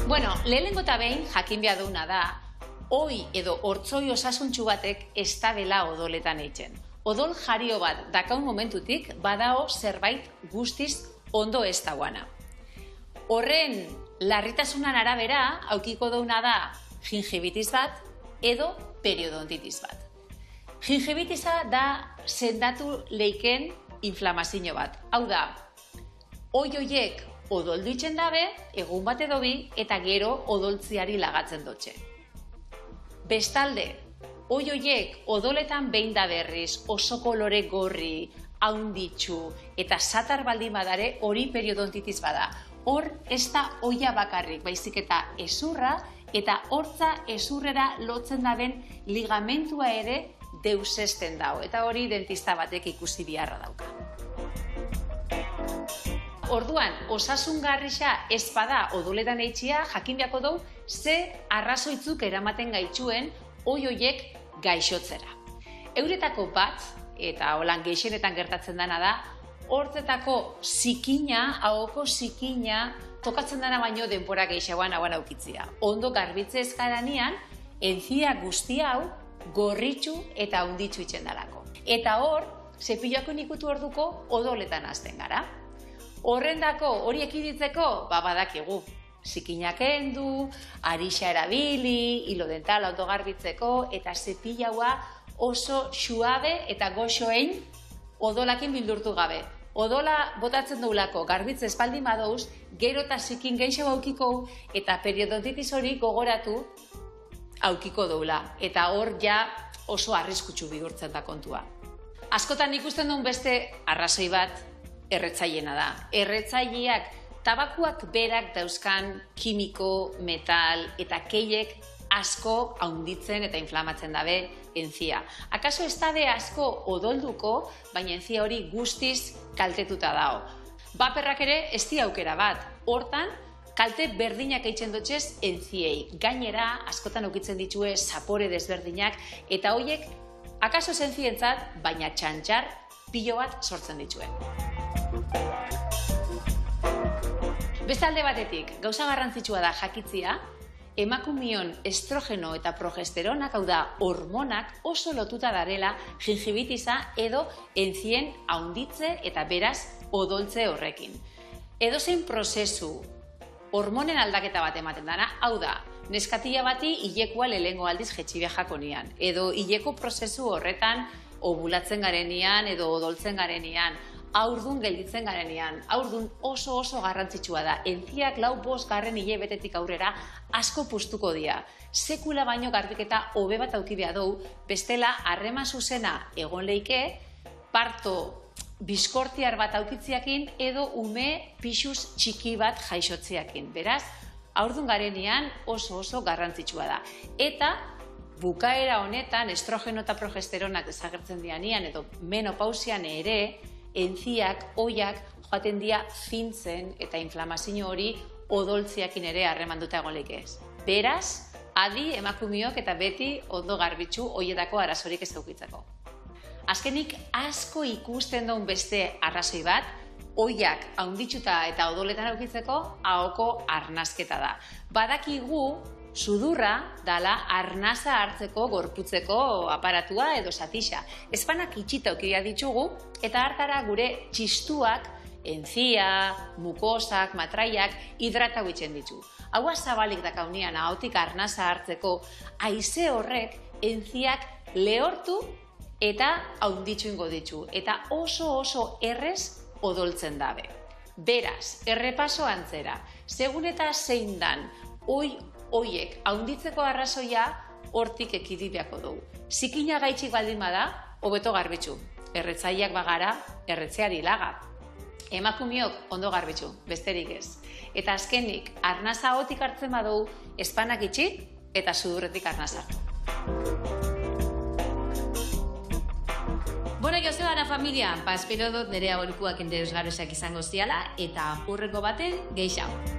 Bueno, lehenengo eta behin jakin behar duguna da, oi edo hortzoi osasuntxu batek ez da dela odoletan eitzen. Odol jario bat dakaun momentutik badao zerbait guztiz ondo ez dagoana. Horren larritasunan arabera aukiko duguna da gingibitis bat edo periodontitis bat. Gingibitisa da sendatu leiken inflamazio bat. Hau da, oiek odoldu itzen dabe, egun bat edo bi, eta gero odoltziari lagatzen dutxe. Bestalde, oiek odoletan behin da berriz, oso kolore gorri, haunditxu, eta satar baldin badare hori periodontitis bada. Hor ez da oia bakarrik, baizik eta ezurra, eta hortza ezurrera lotzen daben ligamentua ere deusesten dau. Eta hori dentista batek ikusi biharra dauka. Orduan, osasungarrixa ez bada odoletan eitxia, jakin beharko dugu ze arrazoitzuk eramaten gaitxuen oiek gaixotzera. Euretako bat, eta holan gehienetan gertatzen dena da, hortzetako zikina, ahoko zikina, tokatzen dena baino denbora gehiagoan hauan aukitzia. Ondo garbitze ezkaranean, enzia guzti hau gorritxu eta haunditxu itzen dalako. Eta hor, zepilloako nikutu orduko odoletan hasten gara. Horrendako hori ekiditzeko, badakigu. Zikinak endu, arixa erabili, hilo dentala ondo garbitzeko, eta zepilaua oso suabe eta goxoein odolakin bildurtu gabe. Odola botatzen dugulako garbitze espaldin badouz, gero eta zikin gehiago aukiko, eta periodontitis hori gogoratu aukiko dugula. Eta hor ja oso arriskutsu bihurtzen da kontua. Askotan ikusten duen beste arrazoi bat, erretzaileena da. Erretzaileak tabakuak berak dauzkan kimiko, metal eta keiek asko haunditzen eta inflamatzen dabe enzia. Akaso ez dabe asko odolduko, baina enzia hori guztiz kaltetuta dao. Baperrak ere ez di aukera bat. Hortan, kalte berdinak eitzen dutxez entziei. Gainera, askotan ukitzen ditue zapore desberdinak eta horiek akaso zentzientzat, baina txantxar pilo bat sortzen dituen. Beste alde batetik, gauza garrantzitsua da jakitzia, emakumion estrogeno eta progesteronak, hau da, hormonak oso lotuta darela gingibitisa edo enzien haunditze eta beraz odoltze horrekin. Edozein prozesu hormonen aldaketa bat ematen dana, hau da, neskatila bati hilekua lehengo aldiz jetxibia jakonian, edo hileko prozesu horretan ovulatzen garenean edo odoltzen garenean, haurdun gelditzen garenean, haurdun oso garrantzitsua da. Entziak 4-5 hilabetetik aurrera asko pustuko dira. Sekula baino garbiketa hobe bat auki behar dugu, bestela harreman zuzena egon leike, parto bizkortiar bat aukitziakin edo ume pixuz txiki bat jaixotziakin. Beraz, haurdun garenean oso garrantzitsua da. Eta bukaera honetan estrogeno eta progesteronak desagertzen dianean edo menopausian ere, entziak, oiak, joaten dira fintzen eta inflamazio hori odoltziakin ere harremanduta egon lekez. Beraz, adi emakumiok eta beti ondo garbitzu oietako arazorik ez aukitzeko. Azkenik asko ikusten duen beste arrazoi bat, oiak haunditsuta eta odoletan aukitzeko ahoko arnasketa da. Badakigu sudurra dala arnasa hartzeko gorputzeko aparatua edo satixa. Ezpanak itxita aukiria ditugu eta hartara gure txistuak, enzia, mukosak, matraiak hidratau itzen ditu. Haua zabalik dakaunean ahotik arnasa hartzeko haize horrek entziak lehortu eta haunditsu ingo ditu. Eta oso errez odoltzen dabe. Beraz, errepaso antzera, segun eta zein dan oiek haunditzeko arrazoia hortik ekidibeako dugu. Zikina gaitxik baldin bada, hobeto garbitzu. Erretzaileak bagara, erretzeari laga. Emakumiok ondo garbitzu, besterik ez. Eta azkenik, arnasa ahotik hartzen badugu, ezpanak itxi eta sudurretik arnasa hartu. Bona Josebana familia, espero dut nire aholkuak interesgarriak izango ziala eta hurrengo baten gehiago.